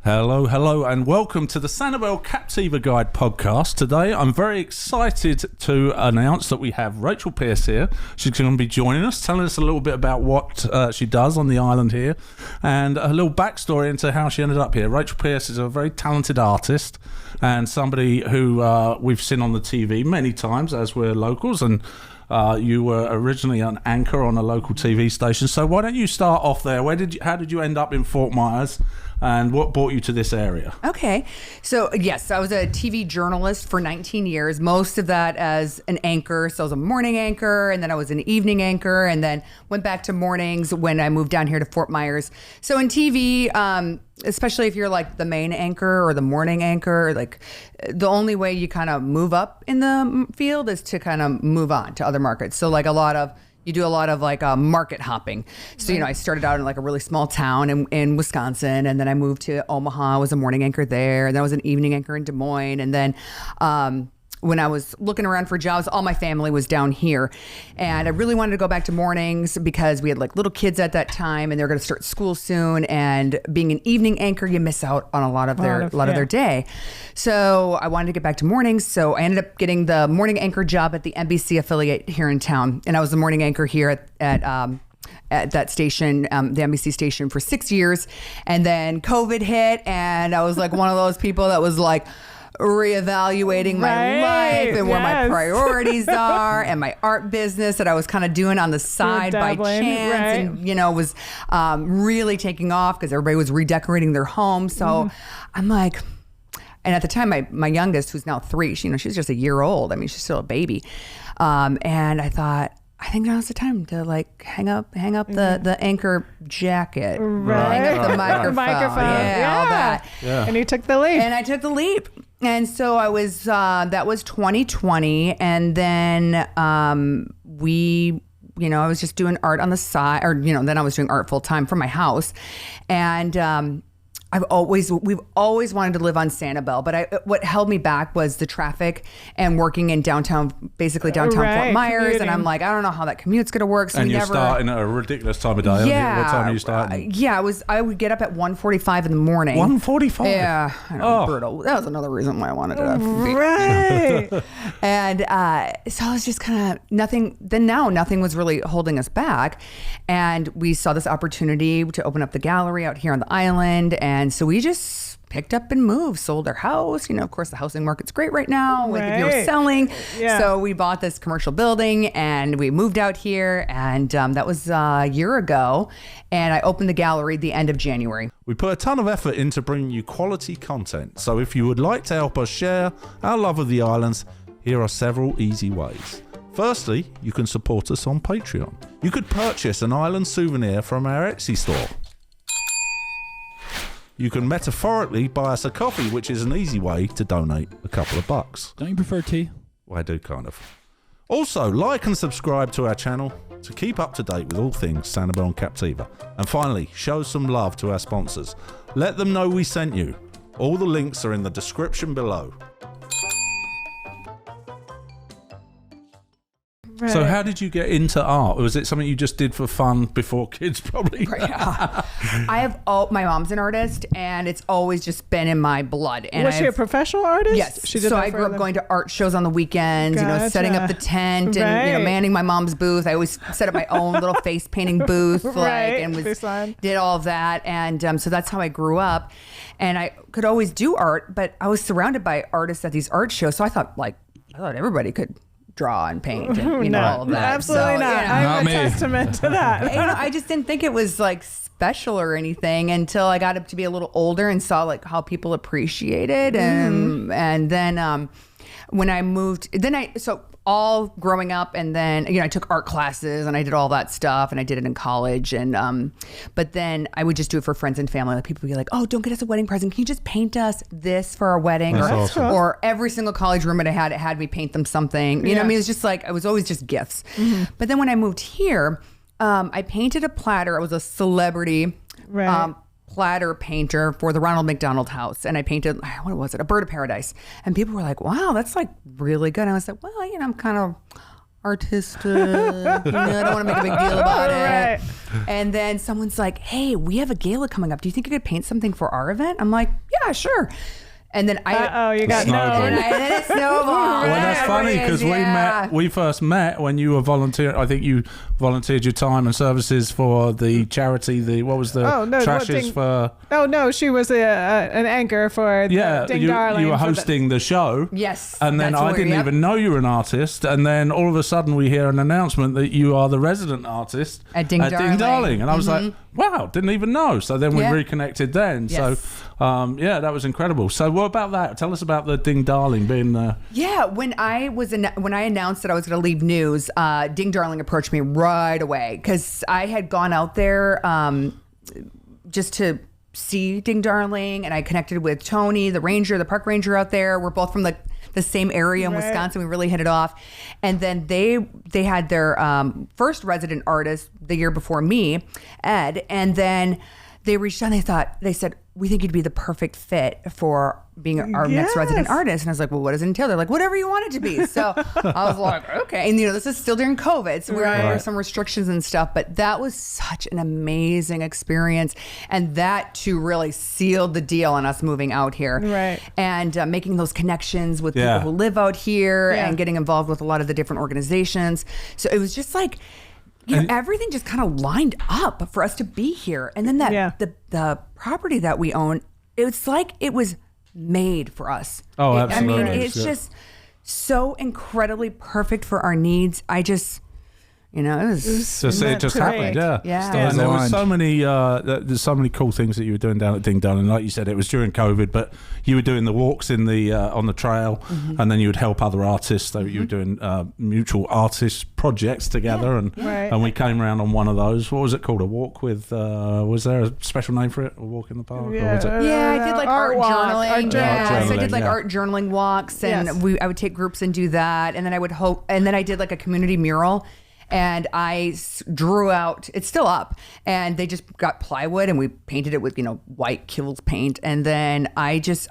Hello, and welcome to the Sanibel Captiva Guide podcast. Today, I'm very excited to announce that we have Rachel Pierce here. She's going to be joining us, telling us a little bit about what she does on the island here, and a little backstory into how she ended up here. Rachel Pierce is a very talented artist, and somebody who we've seen on the TV many times as we're locals, and you were originally an anchor on a local TV station. So why don't you start off there? How did you end up in Fort Myers? And what brought you to this area? Okay. So, yes, I was a TV journalist for 19 years, most of that as an anchor. So I was a morning anchor, and then I was an evening anchor, and then went back to mornings when I moved down here to Fort Myers. So in TV, especially if you're like the main anchor or the morning anchor, like the only way you kind of move up in the field is to kind of move on to other markets. So like you do a lot of like market hopping. So, I started out in like a really small town in Wisconsin, and then I moved to Omaha. I was a morning anchor there, and then I was an evening anchor in Des Moines. And then when I was looking around for jobs, all my family was down here. And I really wanted to go back to mornings because we had like little kids at that time, and they're going to start school soon. And being an evening anchor, you miss out on a lot of their day. So I wanted to get back to mornings. So I ended up getting the morning anchor job at the NBC affiliate here in town. And I was the morning anchor here at that station, the NBC station, for 6 years. And then COVID hit, and I was like one of those people that was like reevaluating my life and where my priorities are, and my art business that I was kind of doing on the side by chance, and was really taking off because everybody was redecorating their home. So I'm like, and at the time my youngest, who's now 3, she's just a year old. I mean, she's still a baby. And I thought, I think now's the time to like hang up the anchor jacket, hang up the microphone, all that. Yeah. And you took the leap. And I took the leap. And so I was, that was 2020. And then I was just doing art on the side, or, then I was doing art full time for my house. And we've always wanted to live on Sanibel, but what held me back was the traffic and working in downtown Fort Myers. Commuting. And I'm like, I don't know how that commute's going to work. So and you're starting at a ridiculous time of day. Yeah. What time are you starting? I would get up at 1:45 in the morning. 1:45? Yeah. I know, brutal. That was another reason why I wanted to. Right. And so I was just kind of nothing was really holding us back. And we saw this opportunity to open up the gallery out here on the island. And so we just picked up and moved, sold our house. Of course, the housing market's great right now with if you're selling. Yeah. So we bought this commercial building and we moved out here. And that was a year ago. And I opened the gallery the end of January. We put a ton of effort into bringing you quality content. So if you would like to help us share our love of the islands, here are several easy ways. Firstly, you can support us on Patreon. You could purchase an island souvenir from our Etsy store. You can metaphorically buy us a coffee, which is an easy way to donate a couple of bucks. Don't you prefer tea? Well, I do, kind of. Also, like and subscribe to our channel to keep up to date with all things Sanibel and Captiva. And finally, show some love to our sponsors. Let them know we sent you. All the links are in the description below. Right. So how did you get into art? Was it something you just did for fun before kids, probably? My mom's an artist, and it's always just been in my blood. And was she a professional artist? Yes. She did. So I grew up going to art shows on the weekends, setting up the tent and, manning my mom's booth. I always set up my own little face painting booth, and did all of that. And so that's how I grew up. And I could always do art, but I was surrounded by artists at these art shows. So I thought everybody could draw and paint and all of that. Absolutely not. I'm a testament to that. I just didn't think it was like special or anything until I got up to be a little older and saw like how people appreciate it. And then when I moved, all growing up, and then I took art classes and I did all that stuff, and I did it in college, and but then I would just do it for friends and family. Like people would be like, "Oh, don't get us a wedding present. Can you just paint us this for our wedding?" Or every single college roommate I had me paint them something. You know what I mean? It was just like it was always just gifts. But then when I moved here, I painted a platter. I was a celebrity platter painter for the Ronald McDonald House, and I painted, what was it, a bird of paradise, and people were like, wow, that's like really good. And I was like, well, I'm kind of artistic. I don't want to make a big deal about Right. it. And then someone's like, hey, we have a gala coming up. Do you think you could paint something for our event? I'm like, yeah, sure. And then you got Snowball. no. and then it snowballed. Well, that's funny because we first met when you were volunteering. I think you volunteered your time and services for the charity. What was the trashes for? Oh no, she was an anchor for Ding Darling. You were hosting the show. Yes. And then I didn't even know you were an artist. And then all of a sudden we hear an announcement that you are the resident artist at Ding Darling. And I was like, wow, didn't even know. So then we reconnected then. Yes. So that was incredible. So what about that? Tell us about the Ding Darling being the... Yeah, when I announced that I was going to leave news, Ding Darling approached me right away because I had gone out there just to see Ding Darling, and I connected with Tony, the park ranger out there. We're both from the same area in Wisconsin. We really hit it off. And then they had their first resident artist the year before me, Ed, and then they reached out and they said, we think you'd be the perfect fit for being our next resident artist. And I was like, well, what does it entail? They're like, whatever you want it to be. So I was like, okay. And this is still during COVID. So there were some restrictions and stuff, but that was such an amazing experience. And that too really sealed the deal on us moving out here. Right. And making those connections with people who live out here and getting involved with a lot of the different organizations. So it was just like, everything just kind of lined up for us to be here. And then the property that we own, it's like it was made for us. Oh, absolutely. I mean, it's just so incredibly perfect for our needs. It just happened, yeah. And there was so many, there's so many cool things that you were doing down at Ding Darling. Like you said, it was during COVID, but you were doing the walks in the on the trail, and then you would help other artists. So you were doing mutual artist projects together, and we came around on one of those. What was it called? A walk with? Was there a special name for it? A walk in the park? Yeah, I did like art journaling. So I did like art journaling walks, and I would take groups and do that, and then I did like a community mural. And I drew out, it's still up, and they just got plywood and we painted it with, white Kills paint. And then I just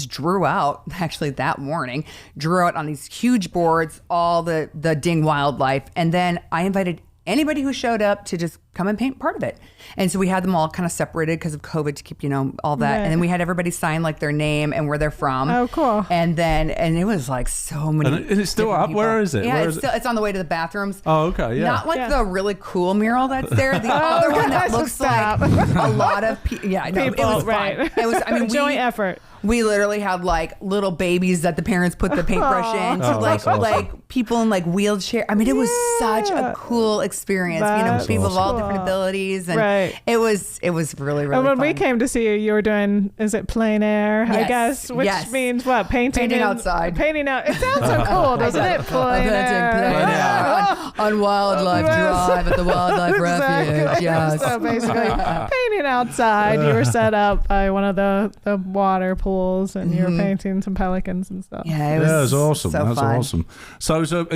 drew out, actually that morning, on these huge boards, all the Ding wildlife. And then I invited anybody who showed up to just come and paint part of it. And so we had them all kind of separated because of COVID to keep, all that. Right. And then we had everybody sign like their name and where they're from. Oh, cool. And it was like so many. And is it still up? People. Where is it? Yeah, it's on the way to the bathrooms. Oh, okay. Yeah. Not like the really cool mural that's there. The other one that looks like a lot of people. Yeah, I know. It was fine. It was, joint effort. We literally had like little babies that the parents put the paintbrush in to like people in like wheelchair. I mean, it was such a cool experience. People of all different abilities, and it was really, really. And when fun. we came to see you were doing, is it plein air? Yes. I guess, which means what? Painting outside. Painting out. It sounds so cool, doesn't it? Plein air. On Wildlife Drive at the Wildlife Refuge. Yes. So basically, painting outside. You were set up by one of the water pools, and you were painting some pelicans and stuff. Yeah, it was awesome. So That's fun. awesome.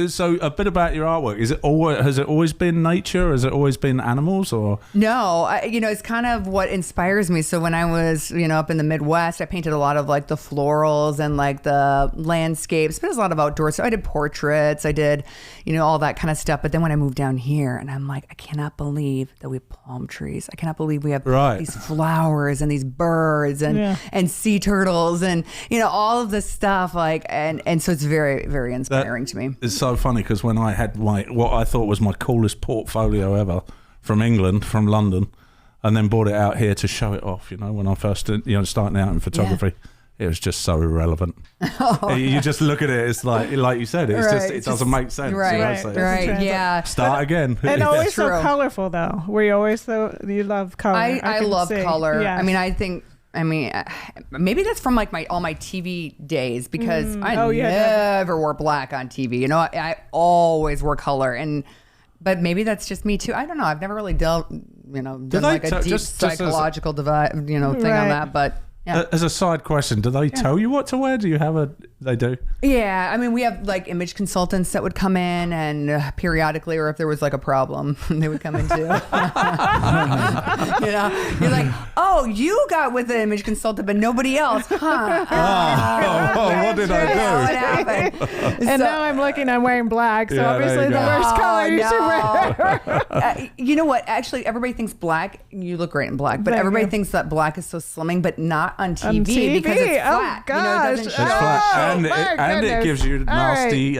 So a bit about your artwork. Has it always been nature? Has it always been animals? Or no, it's kind of what inspires me. So when I was up in the Midwest, I painted a lot of like the florals and like the landscapes, but it was a lot of outdoors. So I did portraits, I did all that kind of stuff. But then when I moved down here, and I'm like, I cannot believe that we have palm trees. I cannot believe we have these flowers and these birds and sea turtles and all of this stuff. Like and so it's very, very inspiring to me. It's so funny because when I had what I thought was my coolest portfolio ever from England, from London, and then brought it out here to show it off, when I first starting out in photography. It was just so irrelevant. You just look at it, it's like you said, it doesn't make sense. Yeah. Start again. And always so colorful though. Were you always you love color? I love color. Yes. I mean, maybe that's from like all my TV days because I never wore black on TV. I always wore color, but maybe that's just me too. I don't know. I've never really done like a deep psychological divide, thing on that. But Yeah. As a side question, do they tell you what to wear? Do you have a? They do. Yeah, I mean, we have like image consultants that would come in and periodically, or if there was like a problem, they would come in too. You're like, oh, you got with the image consultant, but nobody else, huh? What did I do? What happened? And now I'm looking, I'm wearing black, so obviously the worst color you should wear. You know what? Actually, everybody thinks black. You look great in black, but everybody thinks that black is so slimming, but not on TV, because it's flat. Oh, gosh. It doesn't show. It's flat, and it goodness. gives you All nasty.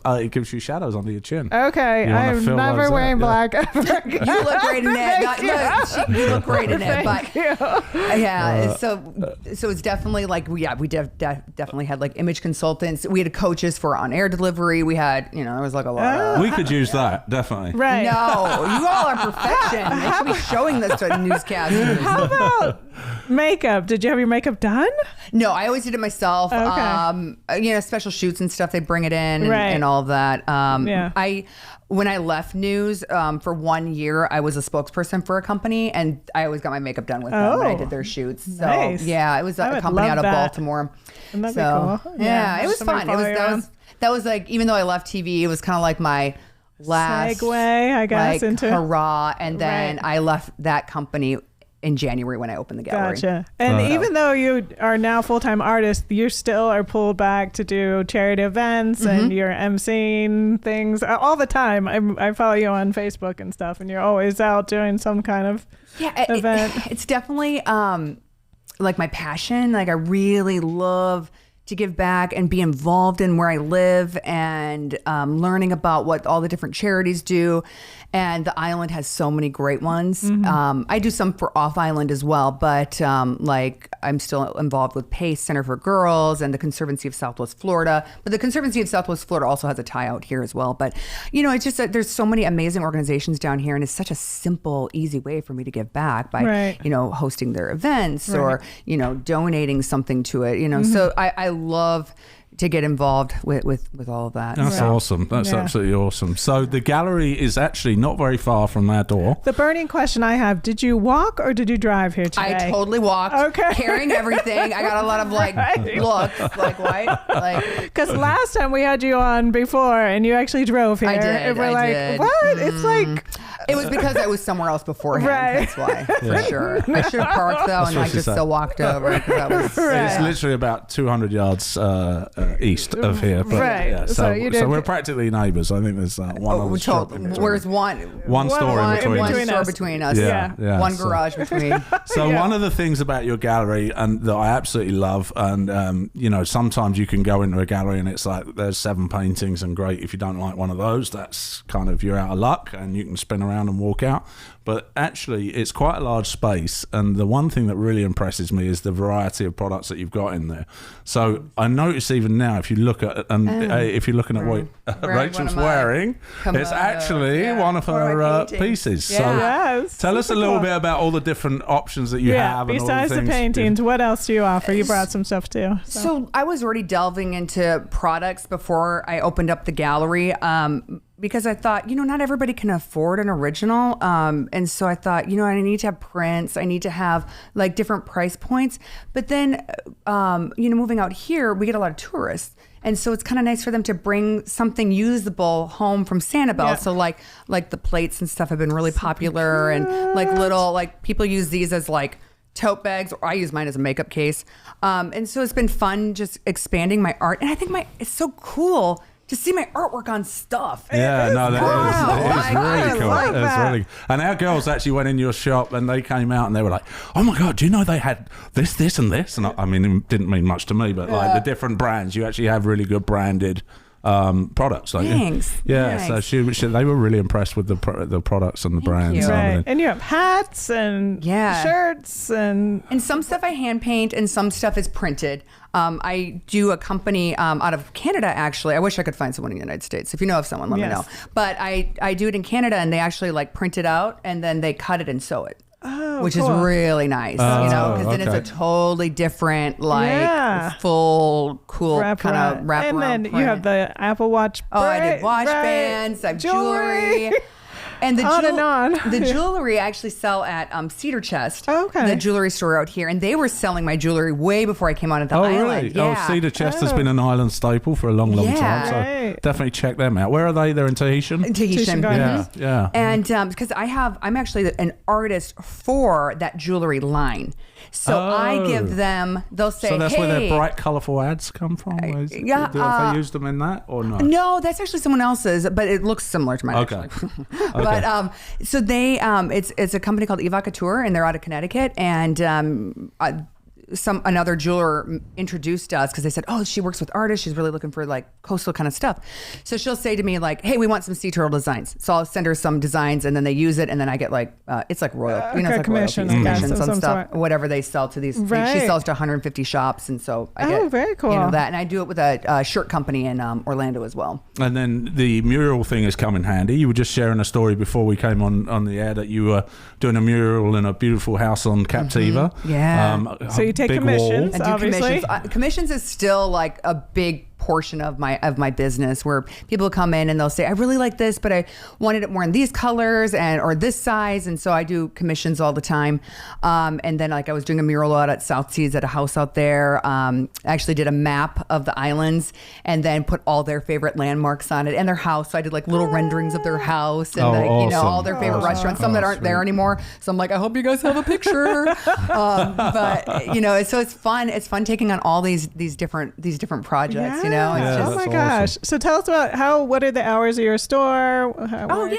It gives you shadows under your chin. Okay, You wanna I'm fill never those wearing out, black ever again. You look great in it. You look great in it. But Thank you. yeah, so it's definitely like we definitely had like image consultants. We had coaches for on-air delivery. We had it was like a lot. Of, We could use that, definitely. Right. No, you all are perfection. They should be showing this to newscasters. How about makeup? Did you have your makeup done? No, I always did it myself. Okay. Special shoots and stuff, they'd bring it in Right. and all of that. Yeah. When I left news, for 1 year, I was a spokesperson for a company, and I always got my makeup done with them when I did their shoots. So Nice. yeah, it was I a would company love out of that. Baltimore. Wouldn't that be So cool? yeah, it was Somebody fun. It was follow you around. that was like, even though I left TV, it was kind of like my last Segue, I guess, like, into hurrah, and then Right. I left that company in January when I opened the gallery. Gotcha. And even though you are now full-time artist, you still are pulled back to do charity events and you're emceeing things all the time. I follow you on Facebook and stuff, and you're always out doing some kind of event. It's definitely like my passion. Like I really love to give back and be involved in where I live, and learning about what all the different charities do. And the island has so many great ones. I do some for off island as well, but like I'm still involved with PACE Center for Girls and the Conservancy of Southwest Florida. But the Conservancy of Southwest Florida also has a tie out here as well. But it's just that there's so many amazing organizations down here, and it's such a simple, easy way for me to give back by hosting their events or donating something to it. So I love to get involved with all of that. That's awesome. That's absolutely awesome. So the gallery is actually not very far from our door. The burning question I have, did you walk or did you drive here today? I totally walked, carrying everything. I got a lot of looks, like what? Because last time we had you on before and you actually drove here. I did. And we're did. What? It's like... It was because I was somewhere else beforehand. Right. That's why, for sure. I should have parked though, and just still walked over. That was, It's literally about 200 yards east of here. But, Right. Yeah, so we're practically neighbours. I think there's one other shop in between. Where's one store in between. One between store us. between us. Yeah. One garage between. So one of the things about your gallery and that I absolutely love, and sometimes you can go into a gallery and it's like there's 7 paintings, and great, if you don't like one of those, that's kind of, you're out of luck and you can spin around and walk out. But actually it's quite a large space, and the one thing that really impresses me is the variety of products that you've got in there. So I notice even now, if you look at if you're looking at what Rachel's wearing, it's actually one of her pieces. So tell us a little bit about all the different options that you have. And besides all the paintings, what else do you offer? You brought some stuff too. So I was already delving into products before I opened up the gallery. Because I thought, not everybody can afford an original. And so I thought, I need to have prints. I need to have like different price points. But then, moving out here, we get a lot of tourists. And so it's kind of nice for them to bring something usable home from Sanibel. Yeah. So like the plates and stuff have been really popular. And like people use these as like tote bags, or I use mine as a makeup case. And so it's been fun just expanding my art. And I think it's so cool to see my artwork on stuff. Yeah, no, that is really cool. Like that. Really, and our girls actually went in your shop and they came out and they were like, "Oh my God, do you know they had this, and this?" And I mean, it didn't mean much to me, but like the different brands, you actually have really good branded products. Like, Thanks. Yeah, Thanks. so they were really impressed with the products and the brands. Right. And you have hats and shirts and some stuff I hand paint and some stuff is printed. I do a company out of Canada, actually. I wish I could find someone in the United States. If you know of someone, let me know. But I do it in Canada, and they actually like print it out and then they cut it and sew it. Which is really nice, because then it's a totally different, full, cool kind of wrap and around then print. you have the Apple Watch. I did watch bands. I have jewelry. And on. the jewelry I actually sell at Cedar Chest, Okay. the jewelry store out here, and they were selling my jewelry way before I came onto the island. Really? Yeah. Cedar Chest has been an island staple for a long time. So Right. definitely check them out. Where are they? They're in Tahitian? Tahitian. Gardens. Yeah. And because I'm actually an artist for that jewelry line. So I give them, they'll say, So that's hey, where their bright, colourful ads come from? yeah, Have they used them in that or not? No, that's actually someone else's, but it looks similar to mine. Okay. Actually. But so they, it's a company called Evocateur, and they're out of Connecticut, and another jeweler introduced us because they said, oh, she works with artists. She's really looking for like coastal kind of stuff. So she'll say to me like, hey, we want some sea turtle designs. So I'll send her some designs, and then they use it, and then I get like, it's like royalty, it's like commissions, commissions on some stuff, sort. whatever they sell to these. Right. She sells to 150 shops, and so I get very cool. that, and I do it with a shirt company in Orlando as well. And then the mural thing has come in handy. You were just sharing a story before we came on the air that you were doing a mural in a beautiful house on Captiva. Yeah. So you take big commissions. wall. I do Obviously. commissions. Commissions is still like a big portion of my business, where people come in and they'll say, I really like this, but I wanted it more in these colors or this size, and so I do commissions all the time. And then like I was doing a mural out at South Seas at a house out there. I actually did a map of the islands and then put all their favorite landmarks on it and their house. So I did like little renderings of their house and all their favorite restaurants, some that aren't there anymore. So I'm like, I hope you guys have a picture. But so it's fun. It's fun taking on all these different projects. Yeah. Yeah, Oh my that's gosh. awesome. So tell us about what are the hours of your store? What's Monday,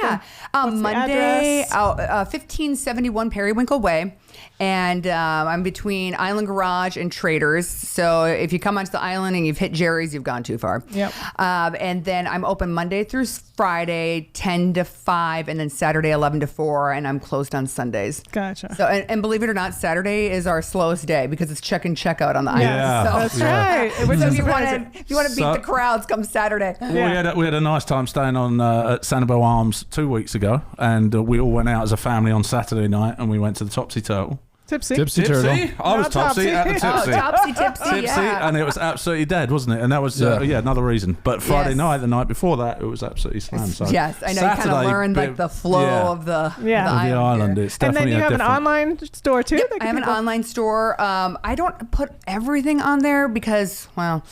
the address? 1571 Periwinkle Way. And I'm between Island Garage and Traders. So if you come onto the island and you've hit Jerry's, you've gone too far. Yep. And then I'm open Monday through Friday, 10 to 5, and then Saturday, 11 to 4, and I'm closed on Sundays. Gotcha. So, and believe it or not, Saturday is our slowest day because it's check and check out on the island. Yeah. So, That's right. Which so is if you surprising. want to beat the crowds, come Saturday. We had a nice time staying on at Sanibel Arms 2 weeks ago, and we all went out as a family on Saturday night, and we went to the Topsy Turtle. Tipsy. Tipsy turtle. I was Not topsy at the tipsy. Tipsy, Tipsy, and it was absolutely dead, wasn't it? And that was another reason. But Friday night, the night before that, it was absolutely slammed. So yes, I know. You kind of learned like the flow of the island. It's And then definitely you have an different. online store too? Yep, I have an online store. I don't put everything on there because, well,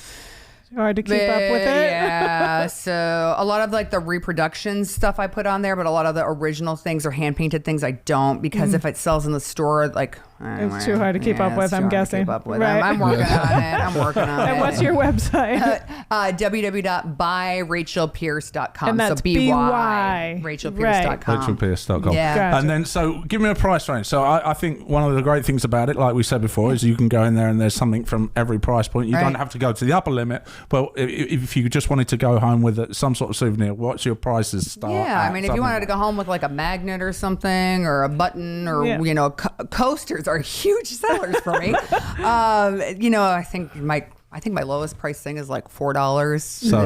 hard to keep up with it. Yeah. So a lot of like the reproduction stuff I put on there, but a lot of the original things or hand painted things I don't, because if it sells in the store, like it's too hard to keep up with, I'm guessing. Right. Right. I'm working on it. I'm working on it. And what's your website? www.buyrachelpierce.com. And that's so B-Y, B-Y. rachelpierce.com. RachelPierce.com. Yeah. Gotcha. And then, so give me a price range. So I think one of the great things about it, like we said before, is you can go in there and there's something from every price point. You don't have to go to the upper limit, but if you just wanted to go home with some sort of souvenir, what's your prices start? Yeah, I mean, if you wanted to go home with like a magnet or something, or a button, or coasters are huge sellers for me. I think my lowest price thing is like $4. So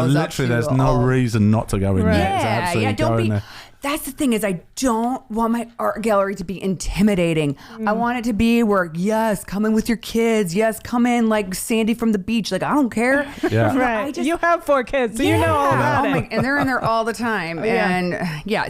literally, there's no reason not to go in there. Yeah, don't be. There. That's the thing, is I don't want my art gallery to be intimidating. I want it to be where, yes, come in with your kids. Yes, come in like Sandy from the beach. Like, I don't care. Yeah. Right. You have 4 kids, so you know all about it. And they're in there all the time. And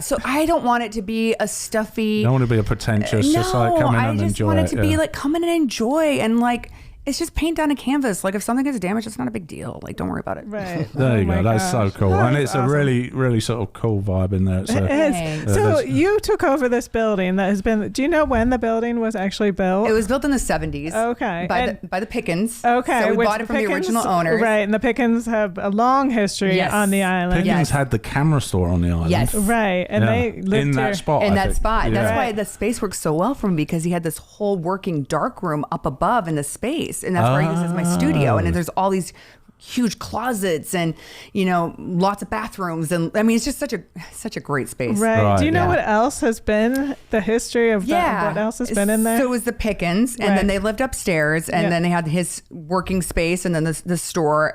so I don't want it to be a stuffy. You don't want to be a pretentious, just like come in and enjoy it. I just want it to be like, come in and enjoy, and like, it's just paint on a canvas. Like, if something gets damaged, it's not a big deal. Like, don't worry about it. Right. There you go. That's so cool. And it's awesome. a really, really sort of cool vibe in there. So, It is. So you took over this building that has been, do you know when the building was actually built? It was built in the 70s. Okay. By the Pickens. Okay. So we which bought it from Pickens, the original owners. Right. And the Pickens have a long history on the island. Pickens had the camera store on the island. Yes. Right. And they lived in here. that spot. In I that think. spot. Yeah. That's why the space works so well for me, because he had this whole working dark room up above in the space. And that's where I use as my studio. And then there's all these huge closets and lots of bathrooms, and I mean, it's just such a great space. Right. Do you know what else has been the history of that? What else has been in there? So it was the Pickens, and then they lived upstairs, and then they had his working space, and then the store.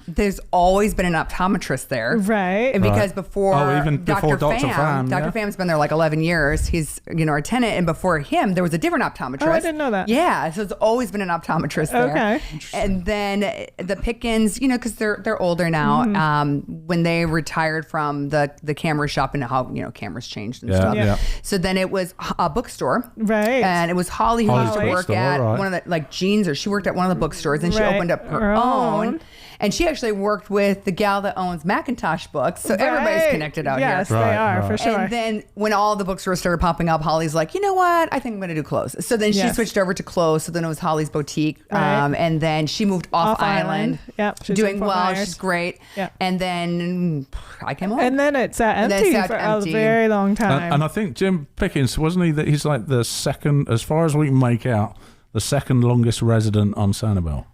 There's always been an optometrist there, right? And because before Dr. Pham, Dr. Pham's been there like 11 years. He's our tenant, and before him there was a different optometrist. Oh, I didn't know that. Yeah, so it's always been an optometrist there. Okay. And then the Pickens jeans, because they're older now. When they retired from the camera shop and how cameras changed and stuff. Yeah. So then it was a bookstore, Right. And it was Holly who used to work bookstore, at right. one of the jeans, or she worked at one of the bookstores, and she opened up her own. And she actually worked with the gal that owns Macintosh Books. So everybody's connected out here. Yes, they are, for sure. And then when all the bookstores started popping up, Holly's like, you know what? I think I'm going to do clothes. So then she switched over to clothes. So then it was Holly's Boutique. Right. And then she moved off island. Yep. She's Doing in Fort well. Myers. She's great. Yep. And then I came home. And then it sat empty for a very long time. And I think Jim Pickens, wasn't he, that he's like the second, as far as we can make out, the second longest resident on Sanibel.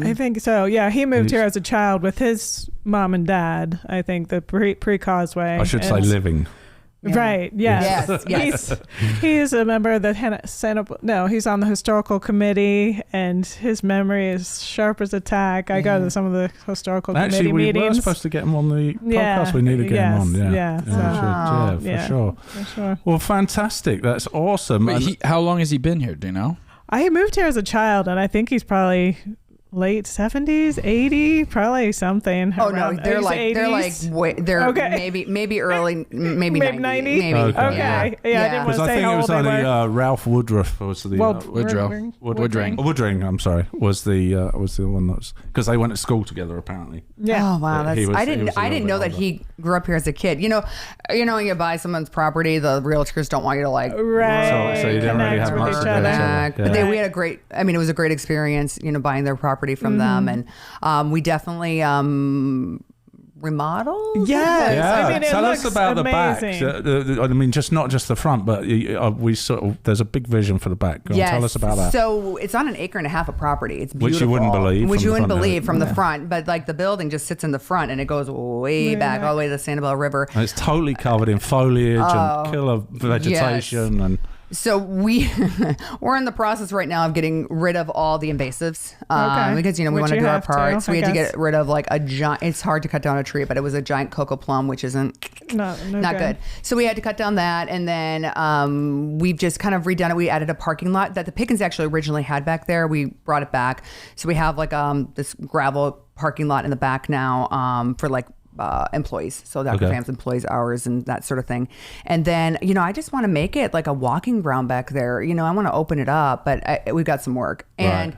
I think so. Yeah, he moved here as a child with his mom and dad. I think the pre-Causeway. I should say living. Yeah. Right. Yes. Yes. He's a member of the he's on the historical committee, and his memory is sharp as a tack. I go to some of the historical committee we meetings. Actually, we were supposed to get him on the podcast. We need to get him on. Yeah. For sure. Well, fantastic. That's awesome. Wait, how long has he been here? Do you know? I moved here as a child, and I think he's probably late 70s, 80, probably something. Oh no, they're okay. maybe early, maybe 90. Maybe. Okay. Yeah, I didn't want Because to I say think how it was old they only were. Ralph Woodruff was the Woodring. I'm sorry, was the one that's because they went to school together apparently. Yeah. Oh wow, I didn't know that he grew up here as a kid. You buy someone's property, the realtors don't want you to right. So you didn't really have much to do. But we had it was a great experience, buying their property from them, and we definitely remodeled. Yes. Yeah. I mean, Tell us about amazing. the back. I mean, just not just the front, but we sort of there's a big vision for the back. Go on, tell us about that. So it's on an acre and a half of property. It's beautiful. Which you wouldn't believe. From the front, but the building just sits in the front and it goes way back, all the way to the Sanibel River. And it's totally covered in foliage and killer vegetation and. So we're in the process right now of getting rid of all the invasives because we want to do our part. So we had to get rid of a giant. It's hard to cut down a tree, but it was a giant cocoa plum, which isn't not good. So we had to cut down that, and then we've just kind of redone it. We added a parking lot that the Pickens actually originally had back there. We brought it back, so we have this gravel parking lot in the back now for employees, so Dr. Pham's employees hours and that sort of thing. And then I just want to make it like a walking ground back there. I want to open it up, but we've got some work. And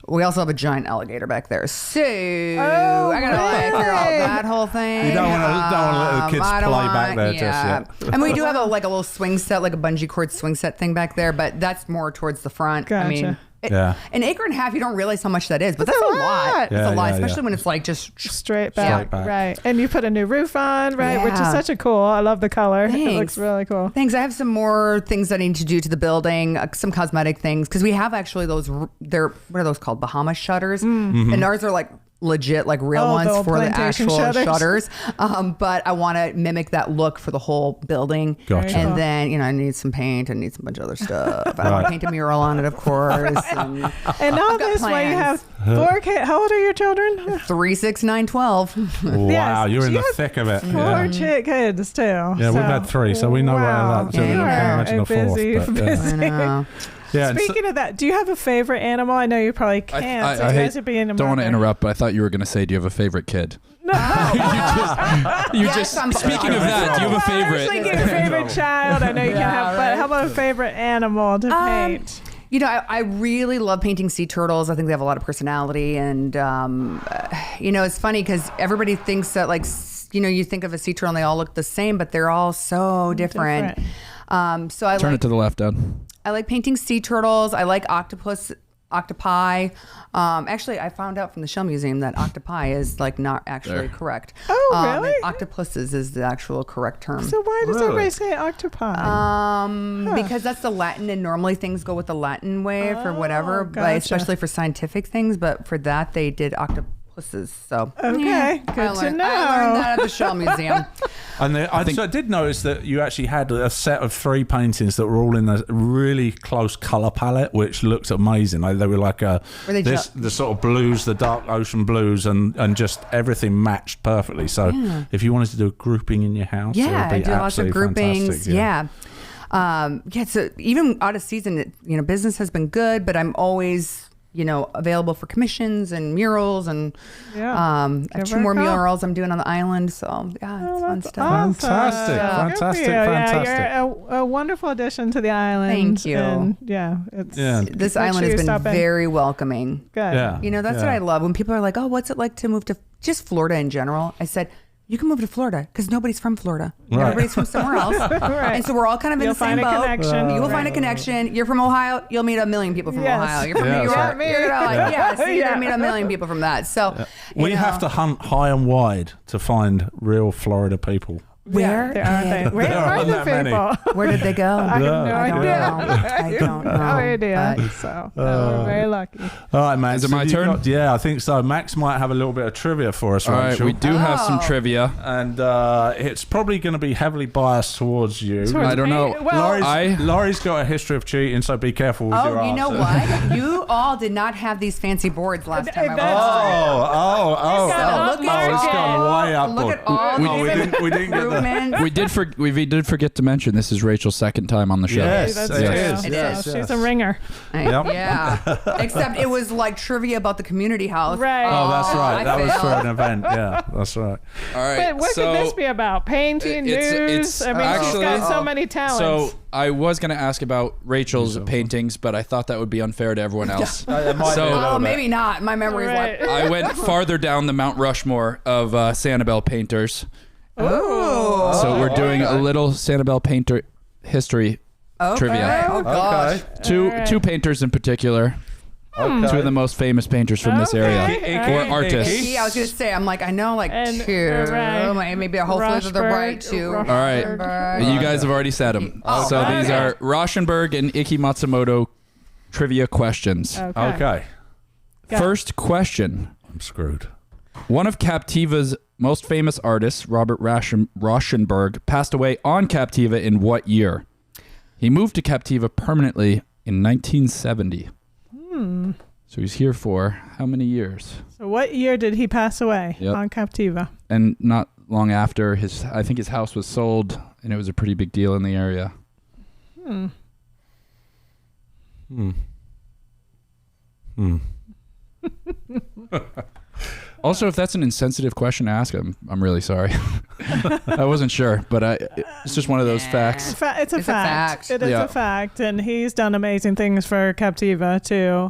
we also have a giant alligator back there, so I gotta figure out that whole thing. You don't want to let the kids play back there just yet. And we do have a little swing set, like a bungee cord swing set thing back there, but that's more towards the front. Gotcha. I mean, an acre and a half, you don't realize how much that is, but that's a lot. Yeah, it's a lot, especially when it's just straight back. Right. And you put a new roof on, right? Which is such a cool. I love the color. Thanks. It looks really cool. Thanks. I have some more things I need to do to the building, some cosmetic things, because we have actually what are those called? Bahama shutters. Mm-hmm. And ours are legit real ones for the actual shutters. But I want to mimic that look for the whole building. Gotcha. And then, I need some paint and need some bunch of other stuff. I want to paint a mural on it, of course. And all this while you have 4 kids. How old are your children? 3, 6, 9, 12. Wow, you're in the thick of it. 4 kids too. Yeah, we've had 3, so we know what that. So we can't imagine a fourth. Busy. I know. Yeah, Speaking of that, do you have a favorite animal? I know you probably can't. I don't want to interrupt, but I thought you were going to say, do you have a favorite kid? No. you just speaking of that, do you have a favorite? I was thinking favorite child. I know you can't have, but how about a favorite animal to paint? I really love painting sea turtles. I think they have a lot of personality, and it's funny because everybody thinks that you think of a sea turtle and they all look the same, but they're all so different. So I turn it to the left, Dad. I like painting sea turtles. I like octopi. Actually, I found out from the Shell Museum that octopi is not actually correct. Oh, really? Octopuses is the actual correct term. So why does everybody say octopi? Because that's the Latin, and normally things go with the Latin way for whatever, but especially for scientific things. But for that, they did octopuses. So good to know. I learned that at the Shell Museum. And I did notice that you actually had a set of 3 paintings that were all in a really close color palette, which looked amazing. They were the sort of blues, the dark ocean blues, and just everything matched perfectly. So if you wanted to do a grouping in your house, it would be I do lots of groupings. So even out of season, business has been good, but I'm always available for commissions and murals and Yeah. I have 2 more murals I'm doing on the island. So yeah, it's fun stuff. Awesome. Fantastic. Yeah, you're a wonderful addition to the island. Thank you. And This island has been very welcoming. Good. Yeah. That's what I love. When people are like, oh, what's it like to move to just Florida in general? I said, you can move to Florida because nobody's from Florida. Right. Everybody's from somewhere else. Right. And so we're all kind of in the same boat. You will find a connection. You're from Ohio, you'll meet a million people from Ohio. You're from New York. right. You're going to meet a million people from that. So We have to hunt high and wide to find real Florida people. Where There are they? Where are the people? Where did they go? I have no idea. I don't know. No idea. So we're very lucky. All right, man. Is it my turn? Yeah, I think so. Max might have a little bit of trivia for us, All right, Rachel. we do have some trivia. And it's probably going to be heavily biased towards you. I don't know. Well, Laurie got a history of cheating, so be careful with your you know answers. what? You all did not have these fancy boards last time I That's was. Oh, So look at it's gone way up. Look at all we didn't get the... improvements. We did forget to mention this is Rachel's second time on the show. Yes, That's it true. is. It Yes, is. yes. She's a ringer. Yep. Yeah. Except it was like trivia about the community house. Right. Oh, that's right. I That was for failed. an event. Yeah, that's right. All right. But what could this be about? Painting, news? it's I mean, she's got so many talents. So I was going to ask about Rachel's paintings, but I thought that would be unfair to everyone else. Oh, maybe not. My memory's like. I went farther down the Mount Rushmore of Sanibel painters. Oh. So we're doing a little Sanibel painter history trivia. Oh gosh. Two painters in particular. Two of the most famous painters from this area, or artists. Yeah, I was gonna say. I'm like, I know, like And- 2. right. Maybe hopefully they're the right 2. All right, you guys have already said them. So these are Rauschenberg and Ikki Matsumoto trivia questions. Okay. First question. I'm screwed. One of Captiva's most famous artists, Robert Rauschenberg, passed away on Captiva in what year? He moved to Captiva permanently in 1970. So he's here for how many years? So what year did he pass away Yep. on Captiva? And not long after, I think his house was sold, and it was a pretty big deal in the area. Also, if that's an insensitive question to ask, I'm really sorry. I wasn't sure, but it's just one of those facts. It's a fact. It is Yeah. a fact, and he's done amazing things for Captiva too.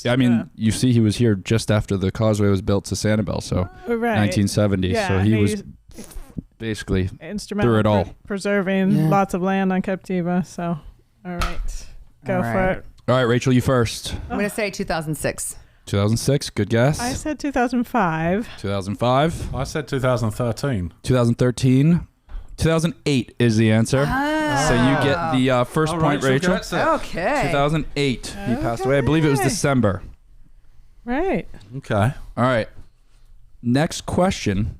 I mean, you see, he was here just after the causeway was built to Sanibel, so 1970. Yeah, so he was basically instrumental through it all. preserving lots of land on Captiva. So, all right, go for it. All right, Rachel, you first. I'm gonna say 2006. 2006, good guess. I said 2005. 2005. I said 2013. 2013. 2008 is the answer. So you get the first point, Rachel. Okay. 2008. He passed away. I believe it was December. Right. Okay. All right. Next question.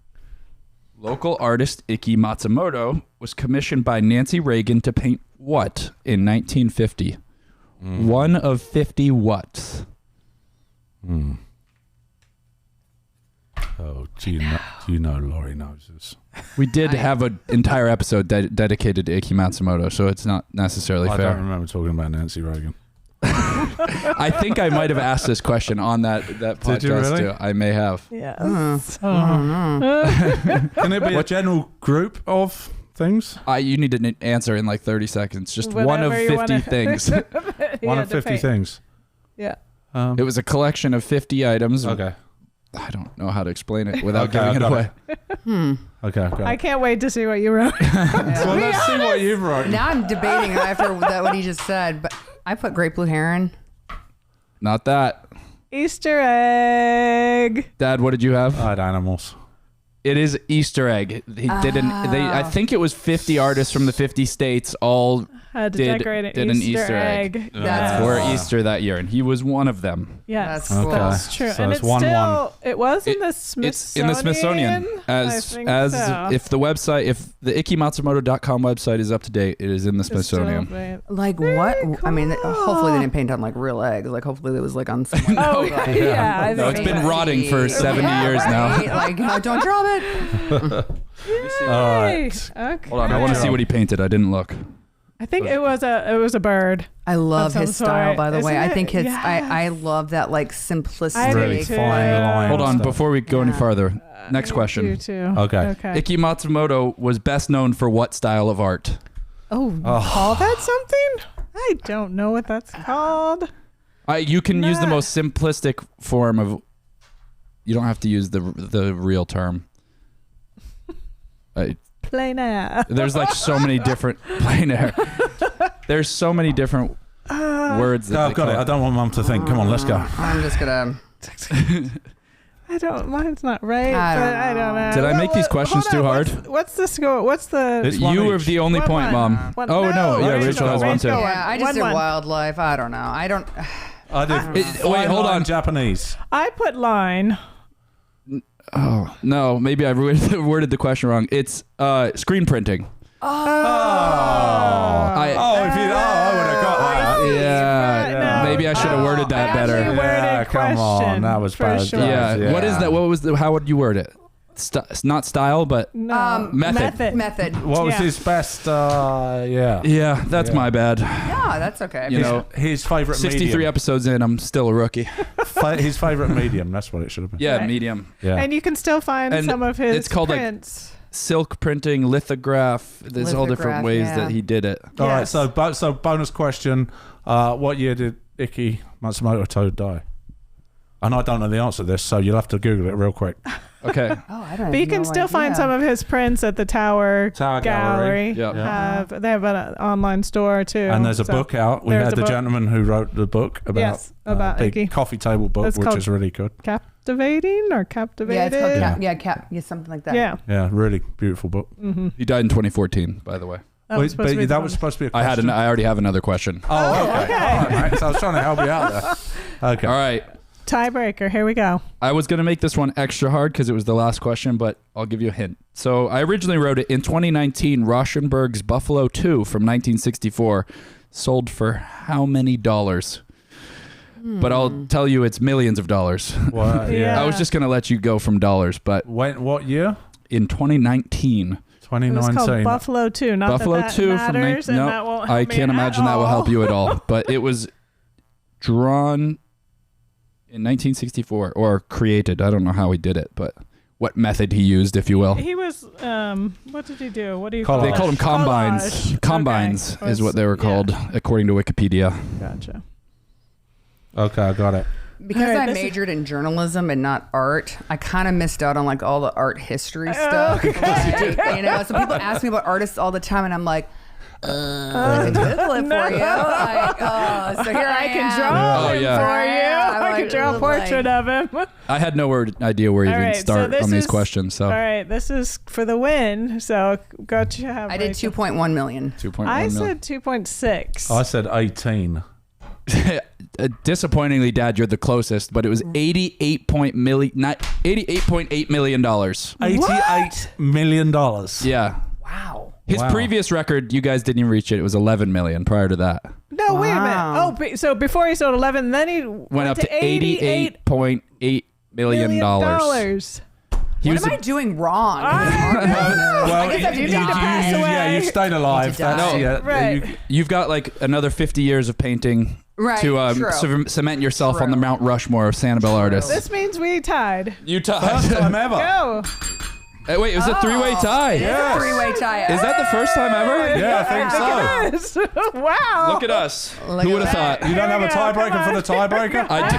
Local artist Ikki Matsumoto was commissioned by Nancy Reagan to paint what in 1950? One of 50 what? Oh, do you know Laurie knows this? We did have an entire episode dedicated to Ikki Matsumoto, so it's not necessarily I fair. don't remember talking about Nancy Reagan. I think I might have asked this question on that podcast Did you really? too. I may have. Yes. Can it be a general group of things? You need an answer in like 30 seconds. Just one of Whatever you 50 wanna- things. One of 50 things. Yeah. It was a collection of 50 items. Okay. I don't know how to explain it without Okay, giving it I've away. Okay. Got I it. can't wait to see what you wrote. Well, let's see what you've written. Now I'm debating after what he just said, but I put great blue heron. Not that. Easter egg. Dad, what did you have? I had animals. It is Easter egg. He didn't. I think it was 50 artists from the 50 states all Had to did decorate an an Easter egg. That's for cool. Easter that year, and he was one of them. Yes, That's cool. that's true. So and it's it's 1-1. still, it was in the Smithsonian. It's in the Smithsonian. I think so. If the website, if the ikkimatsumoto.com website is up to date, it is in the It's still Smithsonian. great. Like Very what? I mean, cool. hopefully they didn't paint on like real eggs. Like hopefully it was like on some. Oh, yeah. I No, think it's been so. rotting for 70 years now. Like don't drop it. All right. Okay. Hold on, I want to see what he painted. I didn't look. I think it was a bird. I love Of his some style, sort. by the way. Isn't I think it? his. I love that like simplicity. Really fine line. Hold on, stuff. before we go any Yeah. farther. Next You question. too. Okay. Ikki Matsumoto was best known for what style of art? Oh, call that something? I don't know what that's called. You can use the Nah. most simplistic form of. You don't have to use the real term. Plein air. There's like so many different plein air. There's so many different words. That Oh, they I've got it. call I don't want Mum to think. Come on, let's go. I'm just gonna. I don't. Mine's not right. I don't I don't know. Did I make these questions hold too on, hard? What's the score? What's the? It's one You were each. the only One, point, one. Mom. One. Oh no, yeah, Rachel Rachel has got one too. Rachel. Yeah, I just 1-1. did wildlife. I don't know. I don't. I did. Wait, hold on. Japanese. I put line. Oh no, maybe I worded the question wrong. It's screen printing. Oh, if you. I would have got that. Yeah, no. maybe I should have worded that better. actually worded Yeah, come on, question that was for bad. sure. Yeah. What is that? What was the? How would you word it? Not style, but No. Method. Method. What was Yeah. his best? Yeah. yeah, that's my bad. Yeah, that's okay. You know, His favorite 63 medium. episodes in, I'm still a rookie. His favorite medium. That's what it should have been. Yeah, Right. medium. Yeah. And you can still find And some of his it's called, like, prints. Silk printing, lithograph. There's all different Lithograph, ways yeah. that he did it. All right. Yes. So bonus question: what year did Ikki Matsumoto die? And I don't know the answer to this, so you'll have to Google it real quick. Okay. Oh, I don't. But you can still find some of his prints at the Tower Gallery. Yeah. They have an online store too. And there's a So book out. We there's had a the book. gentleman who wrote the book about Yes, about big Ikki. coffee table book, It's which called- is really good. Captivating or Yeah, captivated. it's called Yeah. yeah, something like that. Yeah. Yeah, really beautiful book. Mm-hmm. He died in 2014, by the way. That was supposed to be the one. supposed to be a I question. already have another question. Oh, okay. okay. All right, mate. So I was trying to help you out there. Okay. All right. Tiebreaker. Here we go. I was going to make this one extra hard because it was the last question, but I'll give you a hint. So I originally wrote it in 2019. Rauschenberg's Buffalo 2 from 1964 sold for how many dollars? But I'll tell you it's millions of dollars. Well, Yeah. I was just going to let you go from dollars, but What year? in 2019, It was called 2019. Buffalo 2. Not Buffalo that 2 from matters, and no, that won't help I me can't at imagine that will help all. you at all. But it was drawn in 1964 or created. I don't know how he did it, but what method he used, if you will. He was, what did he do? What do you Collage. call They it? called them combines. Collage. Combines Okay. is what they were called, according to Wikipedia. Gotcha. Okay, I got it. Because All right, I this is- majored in journalism and not art, I kind of missed out on like all the art history stuff. Like, you know, so people ask me about artists all the time, and I'm like, I can Google it for you. Like, so here I can draw Oh, him yeah. for you. Yeah, I can like, draw a portrait of him. I had no idea where All even right, so start this on these is- questions. So All right, this is for the win. So go to have. I did Rachel. 2.1 million. 2.1 I million. said 2.6. I said 18. Disappointingly, Dad, you're the closest, but it was $88.8 million. $88 million. Yeah. Wow. His Wow. previous record, you guys didn't even reach it. It was 11 million prior to that. No, wait a minute. Wow. So before he sold 11, then he Went up to $88.8 million. dollars. He What was am I doing wrong? I guess I have to you need to die. pass away. Yeah, you stayed alive. die. That's, No, yeah, right. You've got like another 50 years of painting Right, to true. cement yourself on the True. Mount Rushmore of Sanibel artists. This means we tied. You First tied. time ever. Go. Wait, it was a three-way tie. Yeah. Three-way tie. Is that the first time ever? Yeah, I think so. Yes. Wow. Look at us. Look Who at would have that. thought? You don't have a Here we go, tiebreaker for the tiebreaker? I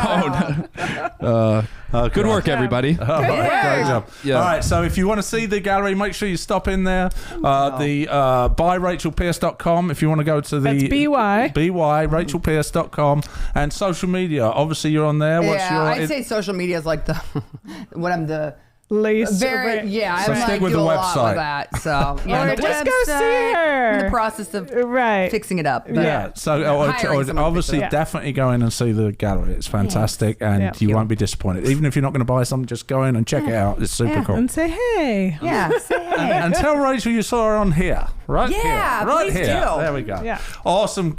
don't. Okay. Good work, everybody. All right, great job. Yeah. All right, so if you want to see the gallery, make sure you stop in there. The buyrachelpierce.com if you want to go to the That's BY. rachelpierce.com and social media. Obviously, you're on there. What's Yeah, your? I'd say social media is like the what I'm the Least. very yeah. So I'm stick like with do the a lot website. with that. So yeah, Or the just go see website, her. I'm in the process of Right. fixing it up. But Yeah, so hiring someone to obviously fix it up. definitely go in and see the gallery. It's fantastic, and Yeah. you won't be disappointed. Even if you're not going to buy something, just go in and check it out. It's super Yeah. cool. And say hey. yeah, say hey. And tell Rachel you saw her on here. Right Yeah, here. Right please here. do. There we go. Yeah. Awesome,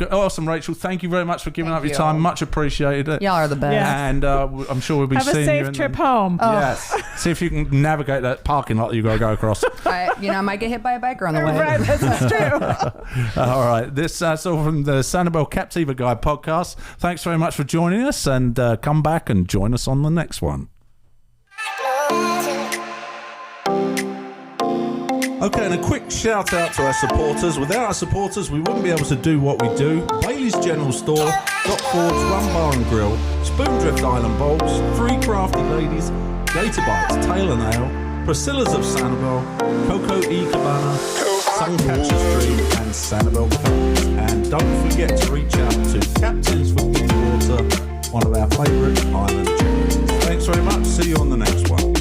Rachel. Thank you very much for giving Thank up your you. time. Much appreciated. Y'all are the best. Yeah. And I'm sure we'll be Have a seeing you safe in trip the, home. Yes. See if you can navigate that parking lot that you got to go across. I might get hit by a biker on the way. Right, this is true. All right. This is all from the Sanibel Captiva Guide podcast. Thanks very much for joining us, and come back and join us on the next one. Okay, and a quick shout out to our supporters. Without our supporters, we wouldn't be able to do what we do. Bailey's General Store, Dock Ford's Rum Bar and Grill, Spoondrift Island Bowls, 3 Crafty Ladies, GatorBites, Taylor Nail, Priscilla's of Sanibel, Coco y Cabana, Suncatchers Dream, and Sanibel Carts. And don't forget to reach out to Captains for Deep Water, one of our favourite island charities. Thanks very much. See you on the next one.